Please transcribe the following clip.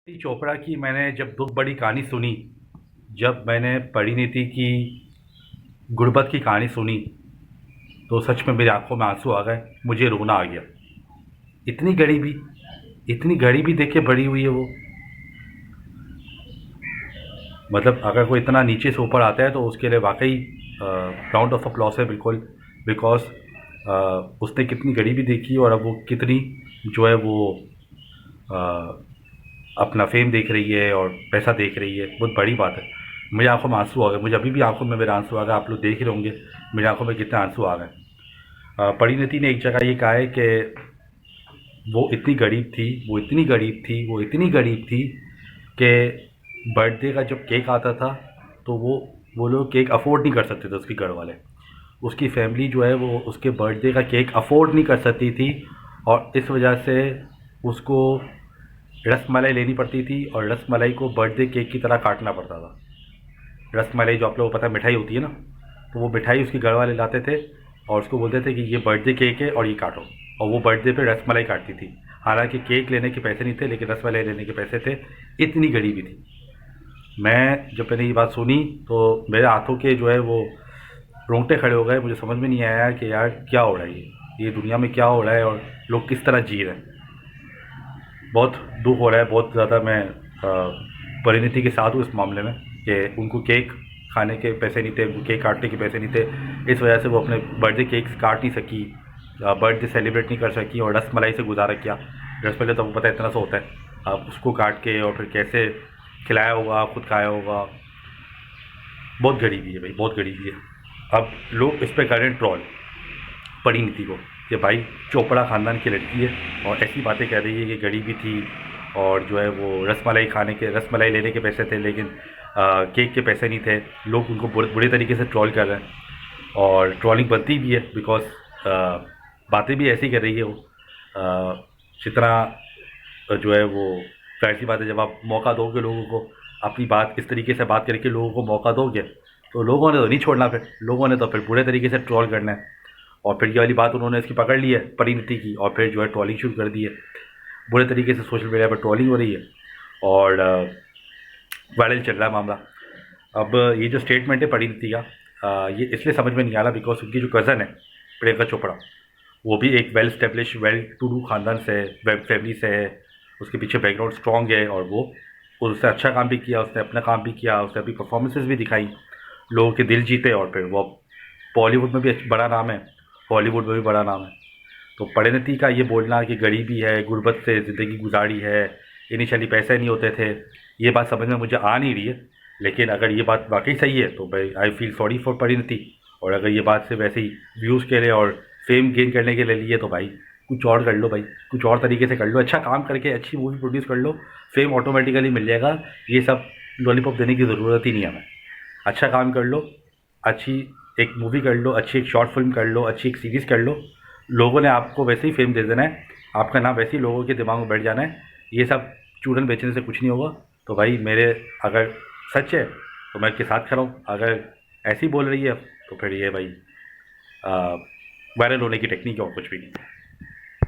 चोपड़ा की मैंने जब दुख बड़ी कहानी सुनी, जब मैंने परिणीति की गुर्बत की कहानी सुनी, तो सच में मेरी आंखों में आंसू आ गए, मुझे रोना आ गया। इतनी गरीबी, इतनी गरीबी देख के बड़ी हुई है वो। मतलब अगर कोई इतना नीचे से ऊपर आता है तो उसके लिए वाकई राउंड ऑफ अप्लॉस है बिल्कुल। बिकॉज उसने कितनी गरीबी देखी और अब वो कितनी जो है वो अ, अपना फेम देख रही है और पैसा देख रही है। बहुत बड़ी बात है। मेरी आंखों में आंसू आ गए, मुझे अभी भी आंखों में मेरे आंसू आ गए। आप लोग देख ही होंगे मेरी आंखों में कितने आंसू आ गए। परिणति ने एक जगह ये कहा है कि वो इतनी गरीब थी, वो इतनी गरीब थी, वो इतनी गरीब थी कि बर्थडे का जब केक आता था तो वो लोग केक अफोर्ड नहीं कर सकते थे, उसके घर वाले, उसकी फैमिली जो है वो उसके बर्थडे का केक अफोर्ड नहीं कर सकती थी। और इस वजह से उसको रसमलाई लेनी पड़ती थी और रसमलाई को बर्थडे केक की तरह काटना पड़ता था। रसमलाई जो आप लोगों को पता है मिठाई होती है ना, तो वो मिठाई उसके घर वाले लाते थे और उसको बोलते थे कि ये बर्थडे केक है और ये काटो। और वो बर्थडे पे रसमलाई काटती थी। हालांकि केक लेने के पैसे नहीं थे लेकिन रसमलाई लेने के पैसे थे। इतनी गरीबी थी। मैं जब मैंने ये बात सुनी तो मेरे हाथों के जो है वो रोंगटे खड़े हो गए। मुझे समझ में नहीं आया कि यार क्या हो रहा है, ये दुनिया में क्या हो रहा है और लोग किस तरह जी रहे हैं। बहुत दुख हो रहा है, बहुत ज़्यादा। मैं परिणति के साथ हूँ इस मामले में कि उनको केक खाने के पैसे नहीं थे, उनको केक काटने के पैसे नहीं थे। इस वजह से वो अपने बर्थडे केक्स काट नहीं सकी, बर्थडे सेलिब्रेट नहीं कर सकी और रसमलाई से गुजारा किया। रसमलाई तो आपको पता है इतना सा होता है, आप उसको काट के और फिर कैसे खिलाया होगा, खुद खाया होगा। बहुत गरीबी है भाई, बहुत गरीबी है। अब लोग इस पर कर रहे हैं ट्रॉल परिणति को कि भाई चोपड़ा ख़ानदान की लड़की है और ऐसी बातें कह रही है कि गरीबी थी और जो है वो रसमलाई लेने के पैसे थे लेकिन केक के पैसे नहीं थे। लोग उनको बुरे तरीके से ट्रॉल कर रहे हैं और ट्रॉलिंग बनती भी है बिकॉज बातें भी ऐसी कर रही है वो। जितना जो है वो जाहिर सी बात है, जब आप मौका दोगे लोगों को, अपनी बात इस तरीके से बात करके लोगों को मौका दोगे तो लोगों ने तो नहीं छोड़ना, फिर लोगों ने तो फिर बुरे तरीके से ट्रॉल करना है। और फिर ये वाली बात उन्होंने इसकी पकड़ ली है परिणति की और फिर जो है ट्रॉलिंग शुरू कर दी है। बुरे तरीके से सोशल मीडिया पर ट्रॉलिंग हो रही है और वायरल चल रहा है मामला। अब ये जो स्टेटमेंट है परिणति का, ये इसलिए समझ में नहीं आ रहा बिकॉज उनकी जो कज़न है प्रियंका चोपड़ा, वो भी एक well established well to do खानदान से है, वेब फैमिली से है। उसके पीछे बैकग्राउंड स्ट्रॉन्ग है और वो उससे अच्छा काम भी किया, उसने अपना काम भी किया, उसने अपनी परफॉर्मेंसेज भी दिखाई, लोगों के दिल जीते और फिर वो बॉलीवुड में भी बड़ा नाम है, हॉलीवुड में भी बड़ा नाम है। तो परिणति का ये बोलना कि गरीबी है, गुर्बत से ज़िंदगी गुजारी है, इनिशियली पैसे नहीं होते थे, ये बात समझ में मुझे आ नहीं रही है। लेकिन अगर ये बात वाकई सही है तो भाई आई फील सॉरी फॉर परिणति। और अगर ये बात सिर्फ ऐसे ही व्यूज़ के लिए और फेम गेन करने के लिए लिए तो भाई कुछ और कर लो भाई, कुछ और तरीके से कर लो, अच्छा काम करके अच्छी मूवी प्रोड्यूस कर लो, फेम ऑटोमेटिकली मिल जाएगा। ये सब लॉलीपॉप देने की ज़रूरत ही नहीं है हमें। अच्छा काम कर लो, अच्छी एक मूवी कर लो, अच्छी एक शॉर्ट फिल्म कर लो, अच्छी एक सीरीज़ कर लो, लोगों ने आपको वैसे ही फेम दे देना है, आपका नाम वैसे ही लोगों के दिमाग में बैठ जाना है। ये सब चूरन बेचने से कुछ नहीं होगा। तो भाई मेरे अगर सच है तो मैं इसके साथ खड़ा हूँ, अगर ऐसी बोल रही है तो फिर ये भाई वायरल होने की टेक्निक है और कुछ भी नहीं।